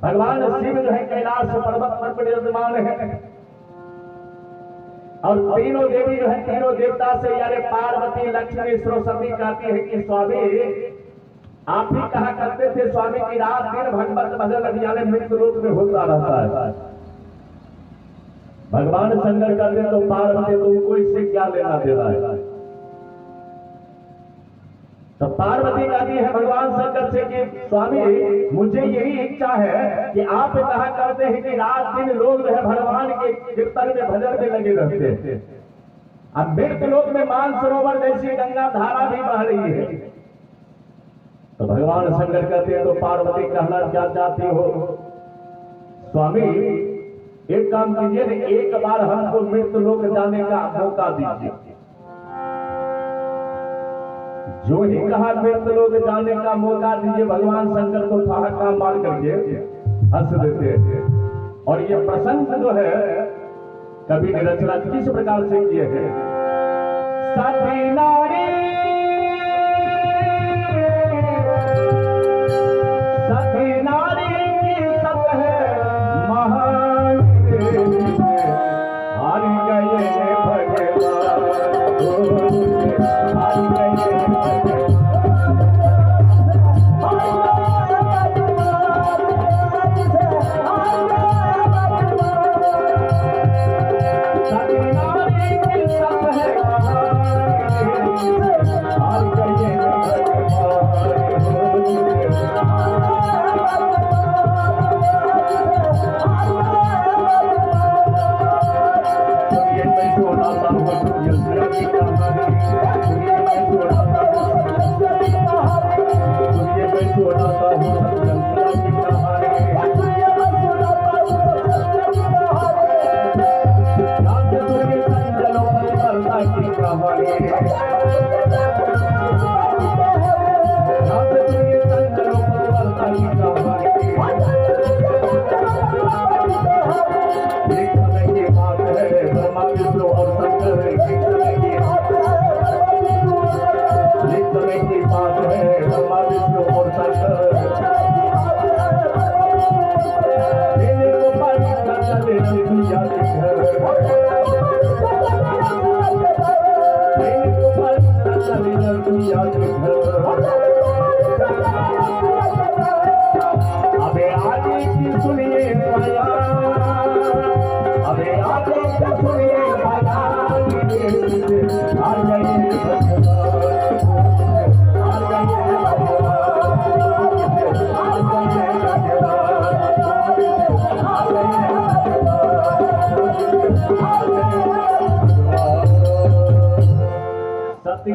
भगवान शिव जो है कैलाश पर्वत पर विराजमान है और तीनों देवी जो है तीनों देवता से यानी पार्वती लक्ष्मी सरस्वती कहती है कि स्वामी आप ही कहा करते थे स्वामी की रात दिन भगवत भजन यानी मृत्यु लोक में होता रहता है। भगवान शंकर कहते तो पार्वती तुमको इससे क्या लेना देना है। तो पार्वती कहती है भगवान शंकर से कि स्वामी मुझे यही इच्छा है कि आप कहा करते हैं कि रात दिन लोग जो है भगवान के कीर्तन में भजन में लगे रहते हैं। अब मृत्यु लोक में मानसरोवर जैसी गंगा धारा भी बह रही है। तो भगवान शंकर कहते हैं तो पार्वती कहना क्या चाहती हो स्वामी एक काम कीजिए ना एक बार हमको मृत्यु लोक जाने का मौका दीजिए। जो ही कहा मृत्यु लोक जाने का मौका दीजिए भगवान शंकर को ठहाका मार करके हंस देते हैं। और ये प्रसंग जो है कवि ने रचना किस प्रकार से किए हैं। सती नारी सती नारी की सत है महान हार गए भगवान हार गए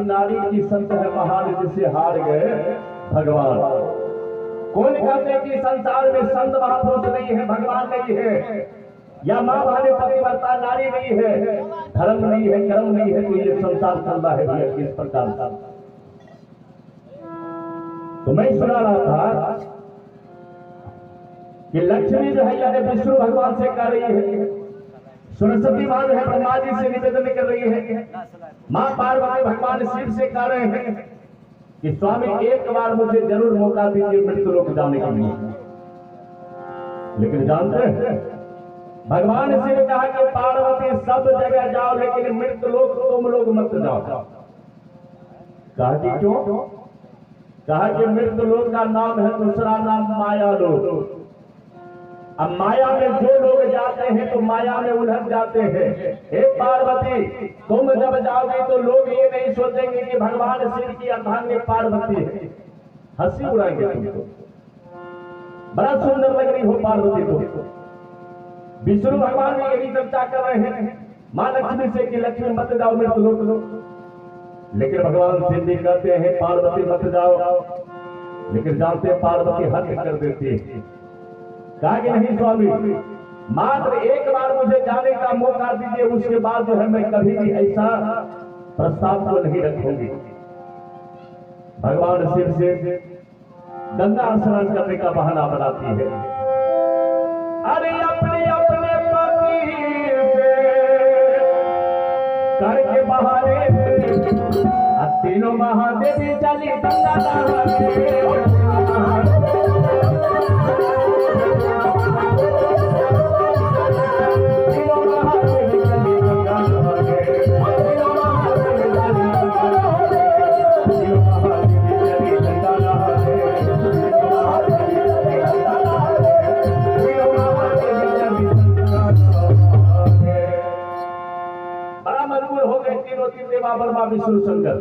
नारी की संत है महान जिसे हार गए भगवान। कौन कहते कि संसार में संत महापुरुष नहीं है भगवान नहीं है या मां भाने पतिव्रता नारी नहीं है धर्म नहीं है कर्म नहीं है तो ये संसार चल रहा है भैया किस प्रकार का। तो मैं सुना रहा था कि लक्ष्मी जो है यानी विष्णु भगवान से कह रही है सरस्वती मां जो है ब्रह्मा जी से निवेदन कर रही है मां पार्वती भगवान शिव से कह रहे हैं कि स्वामी एक बार मुझे जरूर मौका दीजिए मृत्यु लोक जाने के लिए। लेकिन जानते हैं भगवान शिव ने कहा कि पार्वती सब जगह जाओ लेकिन मृत्यु लोक तुम लोग मत जाओ। कहा कि क्यों? कहा कि मृत्यु लोक का नाम है दूसरा नाम माया लोक। अब माया में जो लोग जाते हैं तो माया में उलझ जाते हैं। हे पार्वती तुम जब जाओगे तो लोग ये नहीं सोचेंगे कि भगवान शिव की अर्धांगिनी पार्वती है हंसी उड़ाएंगे तुमको। बड़ा सुंदर लग रही हो पार्वती तो। विष्णु भगवान भी यही चर्चा कर रहे हैं मां लक्ष्मी से कि लक्ष्मी मत जाओ मृत्यु लोक। लेकिन भगवान शिव जी कहते हैं पार्वती मत जाओ। लेकिन जानते पार्वती हट कर देती है। कहा कि नहीं स्वामी मात्र एक बार मुझे जाने का मौका दीजिए उसके बाद जो है मैं कभी भी ऐसा प्रस्ताव को नहीं रखूंगी। भगवान शिव से गंगा स्नान करने का बहाना बनाती है। अरे अपने अपने पति से करके बहाने तीनों महादेवी चली गंगा नहाने। माँ ब्रह्मा विष्णु शंकर।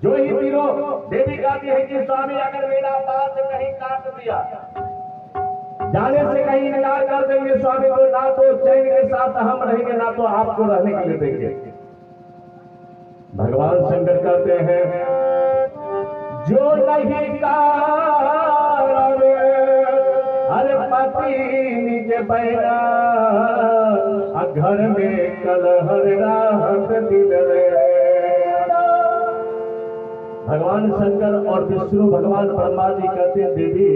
जो ही तीनों देवी कहती है कि स्वामी अगर मेरा बात कहीं काट दिया, जाने से कहीं इनकार कर देंगे स्वामी, तो ना तो चैन के साथ हम रहेंगे, ना तो आपको रहने के लिए देंगे। भगवान शंकर कहते हैं जो नहीं अरे पति नीचे बैठा घर में कलहर राहत दिल रे। भगवान शंकर और विष्णु भगवान ब्रह्मा जी कहते हैं देवी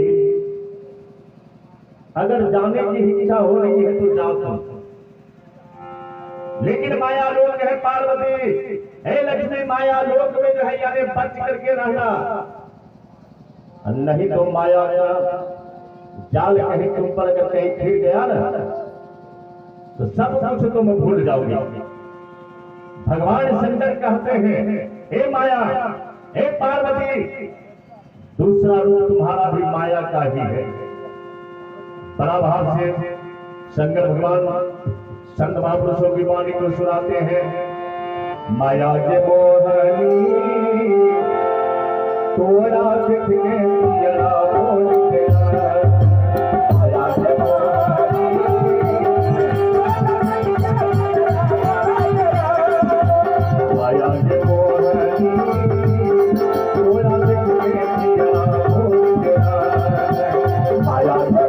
अगर जाने की इच्छा हो रही है तो जाओ तुम, लेकिन माया लोक है पार्वती, हे लक्ष्मी माया लोक में जो है यानी बच करके रहना, नहीं तो माया का जाल कहीं तुम पर अगर कहीं फिर गया ना तो सब कुछ तुम भूल जाओगे। भगवान शंकर कहते हैं हे माया, हे पार्वती, दूसरा रूप तुम्हारा भी माया का ही है। बड़ा भाव से शंकर भगवान संत महापुरुषों की वाणी को सुनाते हैं। माया के मोहनी तोड़ा दिखने पिया बोलते माया के मोहनी, माया के मोहनी तोड़ा दिखने पिया बोलते माया के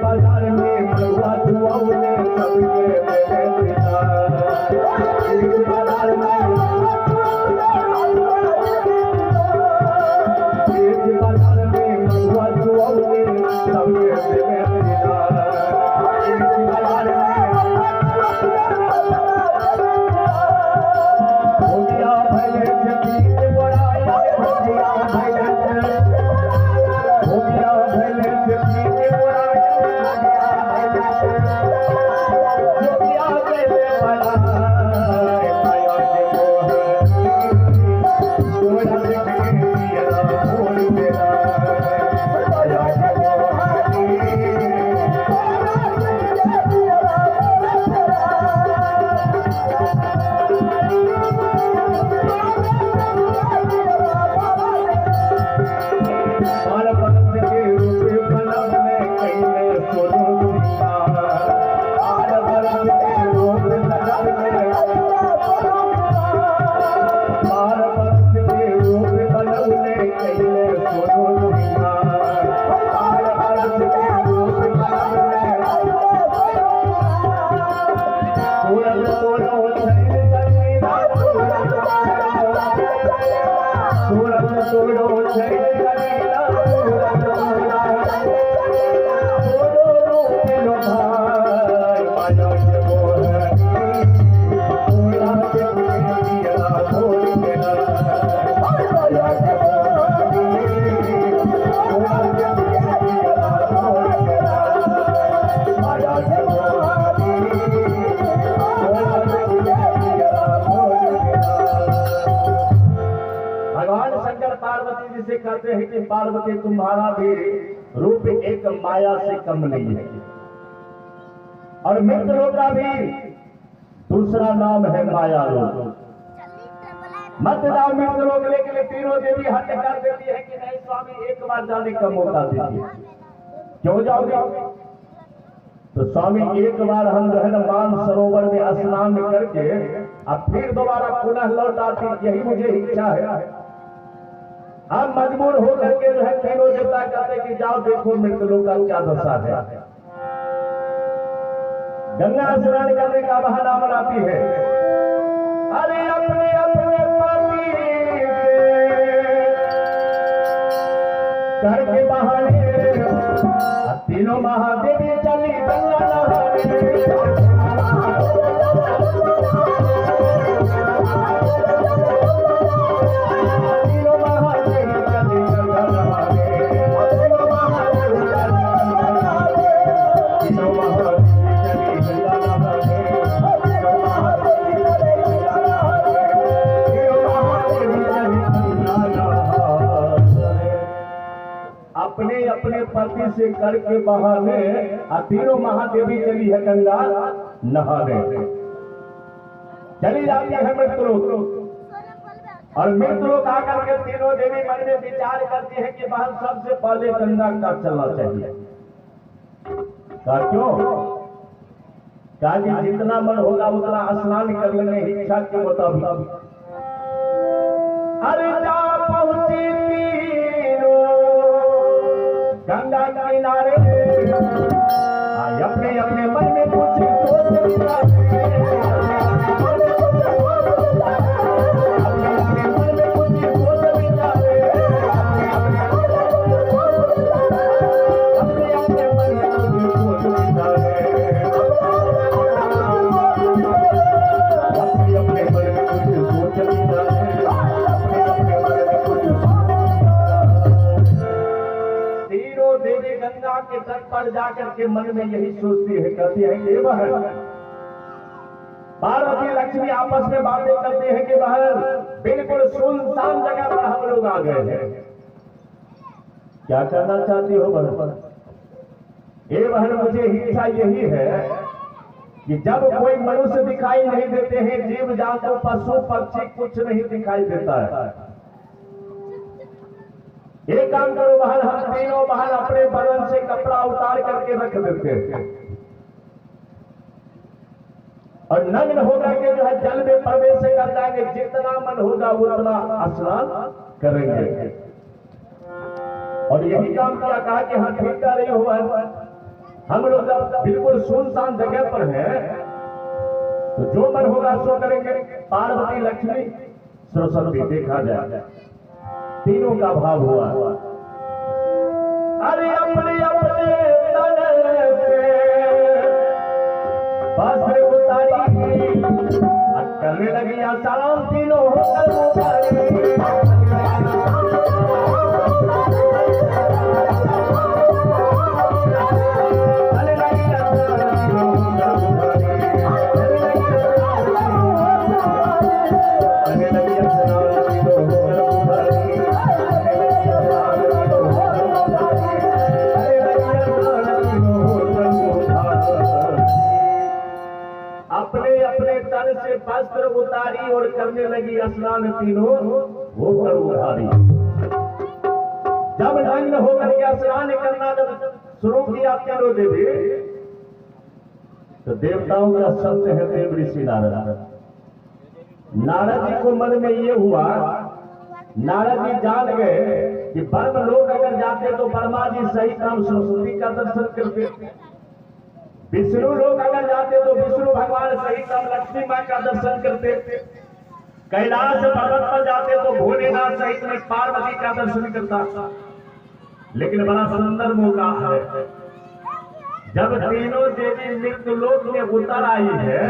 बाजार में मरुआ धुआं ने सबके बाजार में मरुआ धुआं ने सबके हो गया भले जमीन बड़ा हो गया भले जमीन बड़ा कहते हैं कि पार्वती तुम्हारा भी रूप एक माया से कम नहीं है, और मित्र लोग का भी दूसरा नाम है माया लोग। मत जाओ मित्र लोग, लेकिन तीनों देवी हट कर देती है कि नहीं स्वामी एक बार जाने का मौका दीजिए। क्यों जाओगे? तो स्वामी एक बार हम जो है ना मान सरोवर में स्नान करके अब फिर दोबारा पुनः लौट आती, यही मुझे इच्छा है। हम मजबूर हो करके जो है तीनों देवता कहते कि जाओ देखो मृत लोग का क्या दशा है। गंगा स्नान करने का बहाना बनाती है, अरे अपने अपने पति घर के बहाने तीनों महादेवी चली गंगा नहाने। अपने अपने पति से करके बहाने तीनों महादेवी चली है गंगा नहाने। चली जाती है मृत्यु लोक, और मृत्यु लोक आकर के तीनों देवी मन में विचार करती है कि बहन सबसे पहले गंगा का चलना चाहिए। क्यों? कि जितना मन होगा उतना स्नान कर लेंगे इच्छा के मुताबिक। अरे जा पहुंची तीनों गंगा किनारे, अपने अपने मन में कुछ सोच के तट पर जाकर के मन में यही सोचती है, कहती है कि वह पार्वती लक्ष्मी आपस में बातें करते हैं कि वह बिल्कुल सुनसान जगह पर हम लोग आ गए हैं। क्या करना चाहती हो बहन? ये बहन मुझे इच्छा यही है कि जब कोई मनुष्य दिखाई नहीं देते हैं, जीव जंतु पशु पक्षी कुछ नहीं दिखाई देता है, एक काम करो बहन, हम तीनों बहन अपने बदन से कपड़ा उतार करके रख देते हैं और नग्न होकर के जो है जल में प्रवेश कर जाएंगे। जितना मन होगा उतना स्नान करेंगे। और यही काम क्या कहा कि हाँ ठीक कर रही हो, हम लोग जब बिल्कुल सुनसान जगह पर हैं तो जो मन होगा सो करेंगे। पार्वती लक्ष्मी सरस्वती देखा जाए, तीनों का भाव हुआ। अरे अपने अपने तन से वस्त्र उतारी, करने लगी आसाम तीनों होकर उतारी। वस्त्र उतारी और करने लगी स्नान तीनों होकर उतारी। जब नग्न होकर के स्नान करना जब शुरू किया तीनों देवी, तो देवताओं का शब्द है देव ऋषि नारद। नारद जी को मन में ये हुआ, नारद जी जान गए कि ब्रह्म लोग अगर जाते तो ब्रह्मा जी सही काम सरस्वती का दर्शन करते, विष्णु लोग अगर जाते तो विष्णु भगवान सहित हम लक्ष्मी माँ का दर्शन करते, कैलाश पर्वत पर जाते तो भोलेनाथ सहित में पार्वती का दर्शन करता। लेकिन बड़ा सुंदर मौका है, जब तीनों देवी मृत्यु लोक में उतर आई है,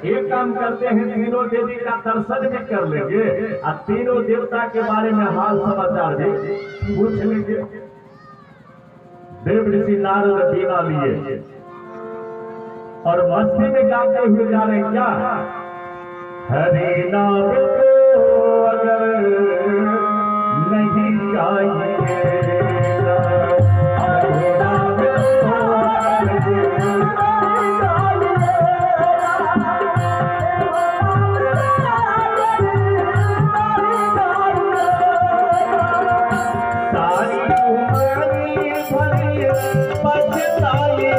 एक काम करते हैं तीनों देवी का दर्शन भी कर लेंगे और तीनों देवता के बारे में हाल समाचार भी पूछ लेंगे। देव ऋषि नारद बीना लिए और मस्ती में गाते हुए जा रहे क्या, हरि नाम को अगर नहीं गाएंगे, हरि नाम सारी उम्र भरी पछताएगा,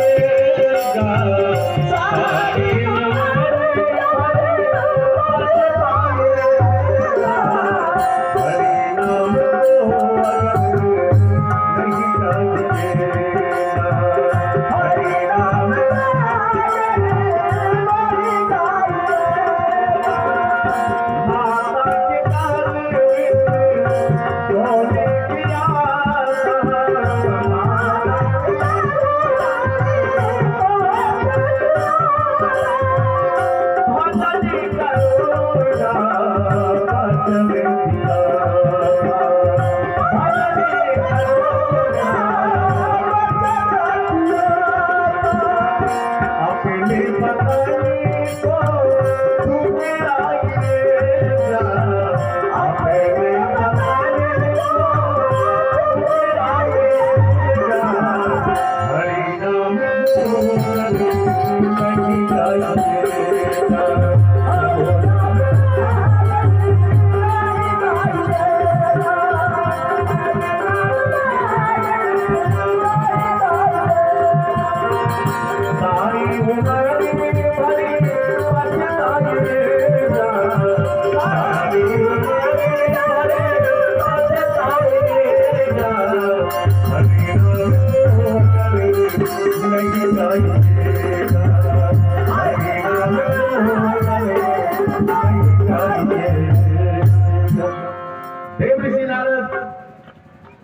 देव ऋषि नारद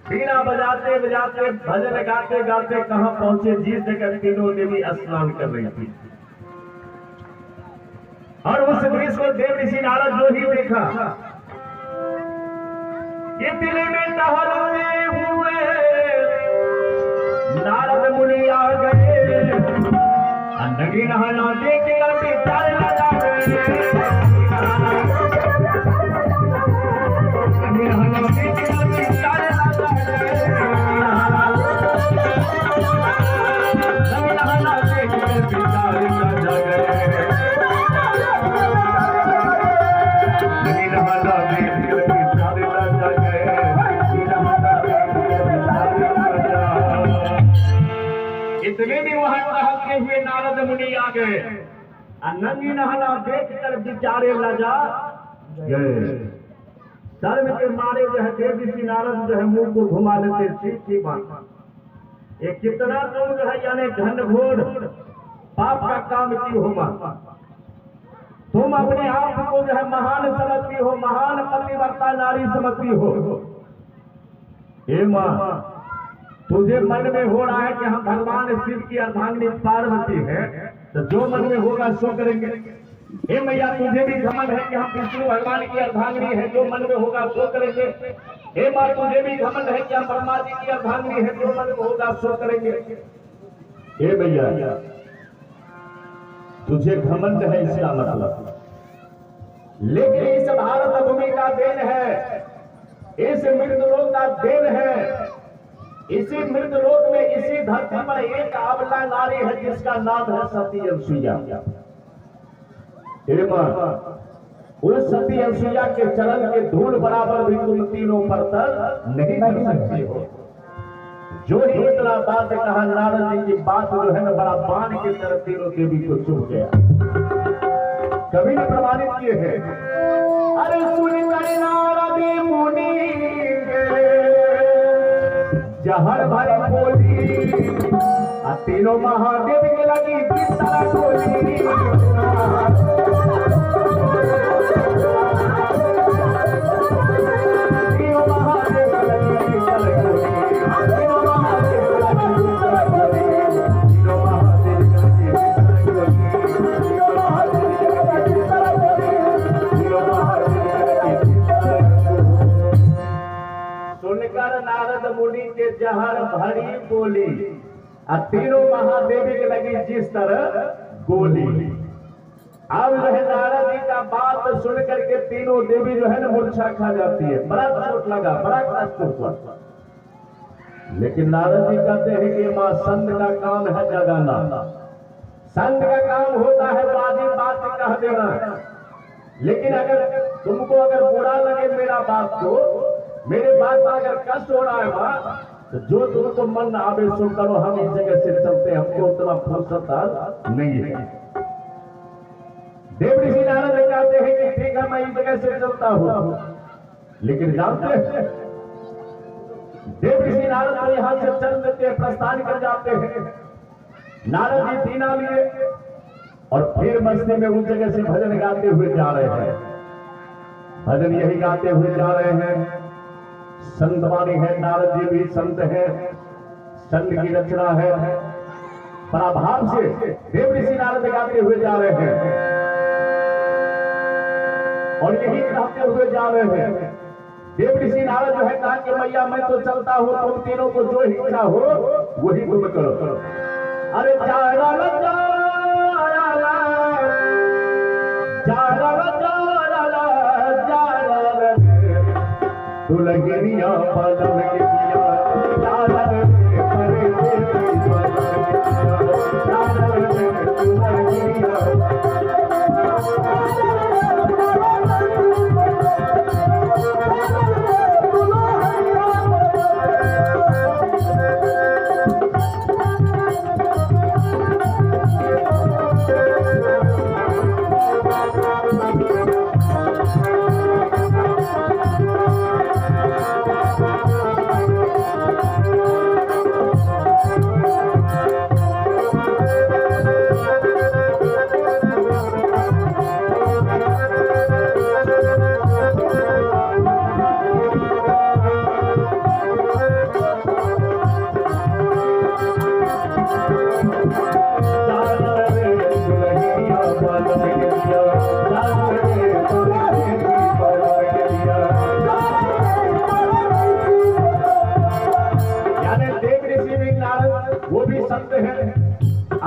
बीड़ा बजाते बजाते भजन गाते गाते कहां पहुंचे, जिस जगह तीनों देवी स्नान कर रही थी। और उस दृश्य को देव ऋषि नारद जो ही देखा, इतने में टहलते हुए नारद मुनि आ गए, नगी नहाना देख कर विचार लगा गए, नगी नहाना देख कर विचार लगा गए, नगी नहाना देख कर विचार लगा गए, नगी नहाना देख कर विचार लगा गए, इतने भी वहां टहलते हुए नारद मुनि आ गए, नंगी नहाना देख कर विचारे लजा गए। शर्म के मारे जो है देव ऋषि नारद जो है मुंह को घुमा लेते, ठीक बात ये कितना तुम जो है यानी घनघोर पाप का काम की हो मां, तुम अपने आप को जो है महान समझती हो, महान पतिव्रता नारी समझती हो। हे मां, तुझे मन में हो रहा है कि हम भगवान शिव की अर्धांगिनी पार्वती है, तो जो मन में होगा सो करेंगे। हे मैया, तुझे भी घमंड है कि हम विष्णु भगवान की अर्धांगिनी है, जो मन में होगा सो करेंगे। हे मां, तुझे भी घमंड है कि हम ब्रह्मा जी की अर्धांगिनी है, जो मन में होगा सो करेंगे। हे मैया, तुझे घमंड है इसका मतलब, लेकिन इस भारत भूमि का देन है, इस मृतलोक का देन है। इसी मृतलोक में इसी धरती पर एक अबला नारी है जिसका नाम है सती अनसुईया। उस सती अनसुईया के चरण के धूल बराबर भी तुम तीनों पर तर नहीं कर सकती हो। जो ही इतना बात कहा, नारद जी की बात जो है ना बड़ा बाण की तरह तीनों देवी को चुभ गया। कभी ने प्रमाणित किए हैं, अरे सुनकर नारद मुनि जहर भरी बोली, तीनों महादेव के लगी किस तरह बोली, तीनों महादेव के लगी किस तरह बोली, तीनों महादेव के लगी किस तरह बोली, तीनों महादेव के लगी किस तरह बोली, तीनों महादेव के लगी किस तरह बोली, तीनों महादेव के लगी किस तरह बोली। सुनकर नारद मुनि के जहर भरी बोली, तीनों महादेवी के लगी जिस तरह गोली। अब जो है नारद जी का बात सुन करके तीनों देवी जो है ना मूर्छा खा जाती है, बड़ा चोट लगा, बड़ा कष्ट हुआ। लेकिन नारद जी कहते हैं कि मां, संत का काम है जगाना, संत का काम होता है बाजी बात कह देना। लेकिन अगर तुमको अगर बुरा लगे मेरा बात को, मेरे बात में अगर कष्ट हो रहा है मां, तो जो तुमको मन आवे सो करो, हम इस जगह से चलते हैं, हमको उतना फुर्सत नहीं है। देव ऋषि नारद कहते हैं कि ठीक है मैं इस जगह से चलता हूं, लेकिन जानते हैं देव ऋषि नारद तो यहां से चल देते, प्रस्थान कर जाते हैं। नारद जी दीना लिए और फिर मस्ती में उस जगह से भजन गाते हुए जा रहे हैं। भजन यही गाते हुए जा रहे हैं। संतवाणी है, नारद जी भी संत है, संत की रचना है। पराभाव से देव ऋषि नारद गाते हुए जा रहे हैं और यही कहते हुए जा रहे हैं। देव ऋषि नारद जो है कहा कि मैया मैं तो चलता हूं, तुम तीनों को जो इच्छा हो वही तुम करो। अरे दुलगिरिया पलम के दिया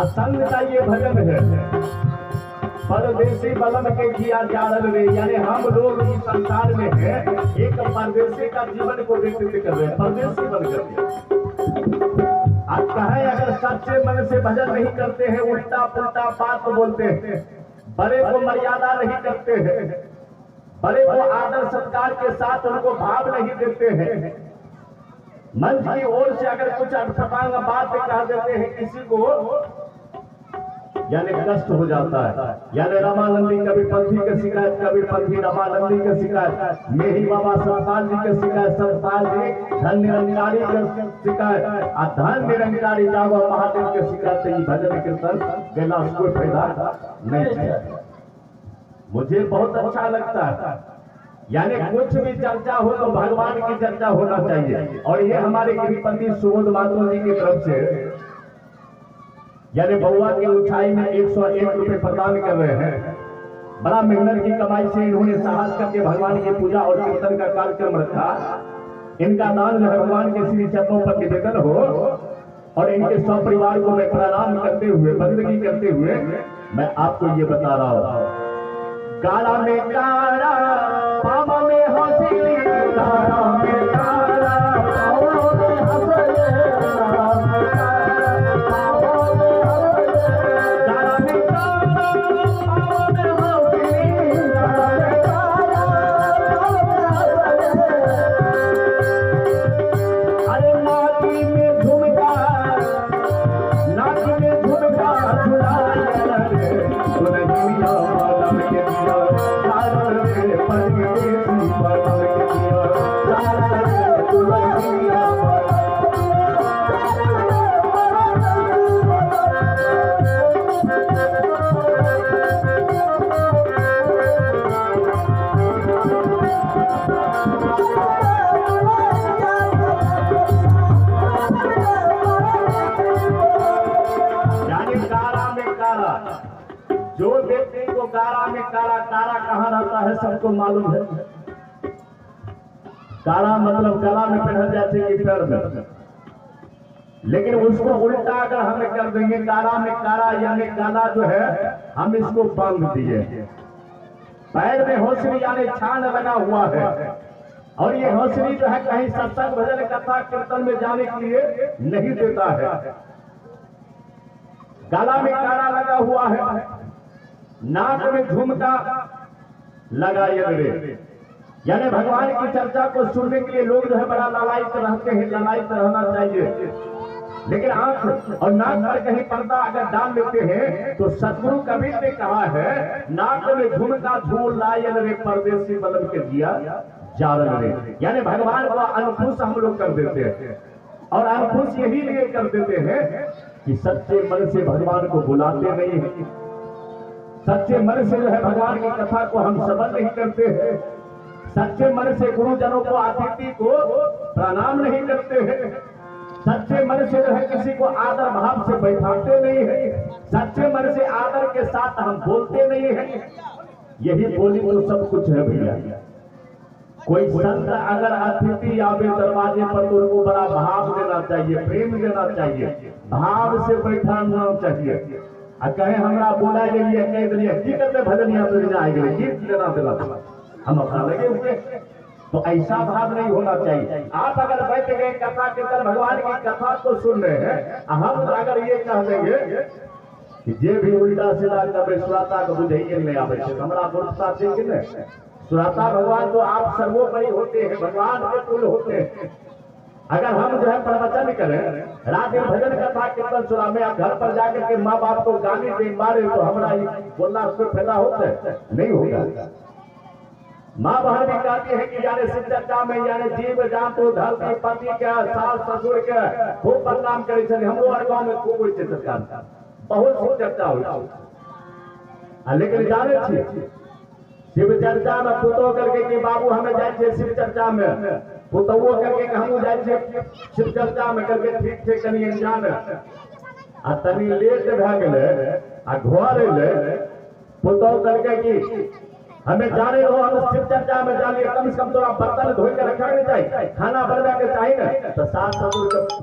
असंग का ये भजन है, परदेसी बलम के किया जारल रे, यानी हम लोग इस संसार में है एक परदेसी का जीवन को व्यतीत कर रहे हैं, परदेसी बन करके। आप कहें अगर सच्चे मन से भजन नहीं करते हैं, उल्टा पुल्टा बात बोलते हैं, बड़े को मर्यादा नहीं करते हैं, बड़े को आदर सत्कार के साथ उनको भाव नहीं देते हैं, मंच की ओर से अगर कुछ अटपटांग बात कह देते हैं किसी को, यानी कष्ट हो जाता है। यानी रामानंदी कबीरपंथी की शिकायत, कबीरपंथी रामानंदी की शिकायत, मेही बाबा सतपाल जी की शिकायत, सतपाल जी धन निरंकारी की शिकायत, और धन निरंकारी जावा महादेव की शिकायत से भजन कीर्तन देना कोई फायदा नहीं है। मुझे बहुत अच्छा लगता है, यानी कुछ भी चर्चा हो तो भगवान की चर्चा होना चाहिए। और ये हमारे गिरिपति सुबोध माधव जी की तरफ से यानी बउआ की ऊंचाई में 101 रुपए प्रदान कर रहे हैं। बड़ा मेहनत की कमाई से इन्होंने साहस करके भगवान की पूजा और कीर्तन का कार्यक्रम रखा। इनका दान जो है भगवान के श्री चरणों पर निवेदन हो, और इनके सब परिवार को मैं प्रणाम करते हुए, बंदगी करते हुए मैं आपको ये बता रहा हूँ। काला में काला पामा में हंसी, काला में काला पामा में हंसी, जो व्यक्ति को काला में काला, काला कहाँ रहता है सबको मालूम है। काला मतलब गला में पहना जाते कि पैर में, लेकिन उसको उल्टा अगर हमें कर देंगे काला में काला, यानी काला जो है हम इसको बांध दिए, पैर में हौसली यानी छान लगा हुआ है, और ये हौसली जो है कहीं सत्संग भजन कथा कीर्तन में जाने के लिए नहीं देता है। गला में काला लगा हुआ है, नाक में झुमका लगाए रे, यानी भगवान की चर्चा को सुनने के लिए लोग जो है बड़ा लालायित रहते हैं, लालायित रहना चाहिए। लेकिन आंख और नाक पर कहीं पर्दा अगर डाल लेते हैं तो सतगुरु कबीर ने कहा है, नाक में झुमका झूल लायल रे, परदेसी बदल के दिया जारल रे, यानी भगवान को अनखुश हम लोग कर देते हैं। और अनखुश यही लिए कर देते हैं कि सच्चे मन से भगवान को बुलाते नहीं है, सच्चे मन से जो है भगवान की कथा को हम श्रवण नहीं करते हैं, सच्चे मन से गुरुजनों को, अतिथि को प्रणाम नहीं करते हैं, सच्चे मन से जो है किसी को आदर भाव से बैठाते नहीं है, सच्चे मन से आदर के साथ हम बोलते नहीं है। यही बोली तो सब कुछ है भैया। कोई संत अगर अतिथि आवे दरवाजे पर तो उनको बड़ा भाव देना चाहिए, प्रेम देना चाहिए, भाव से बैठाना चाहिए। कहे हमरा बोला लिए कह दिए की करते भजनिया तो आएंगे गीत देना देना हम अपना लगे हुए, तो ऐसा भाव नहीं होना चाहिए। आप अगर बैठ गए कथा कीर्तन भगवान की कथा को सुन रहे हैं, हम अगर ये कह देंगे कि जे भी उल्टा सीधा कभी सुराता को बुझाइए नहीं आवे, हमरा मूर्खता थी कि नहीं। सुराता भगवान तो आप सर्वोपरि होते हैं, भगवान के तुल्य होते हैं। अगर हम जो है प्रवचन करें, रात में भजन कथा कीर्तन सुना में, आप घर पर जाकर के माँ बाप को गाली दे मारे तो हमारा बोलना उसको फायदा होता है नहीं होगा। माँ बहन भी कहती है कि यानी शिव चर्चा में यानी जीव जान तो धरती पति के सास ससुर के खूब बदनाम करे छे, हमरो हर गांव में खूब होय छे सरकार, बहुत शिव चर्चा होय छे। लेकिन जाने छी शिव चर्चा में पुतो करके कि बाबू हमें जाए छे शिव चर्चा में, पुतवो करके हम जाए छे शिव चर्चा में करके ठीक छे कनी अनजान आ तनी लेट भ गेले आ घर एले पुतो करके कि हमें जाने रहो, हम शिव चर्चा में जाने, कम से कम तोरा बर्तन धोई के रखा नहीं चाहिए, खाना बनवा के चाहिए ना, तो सास ससुर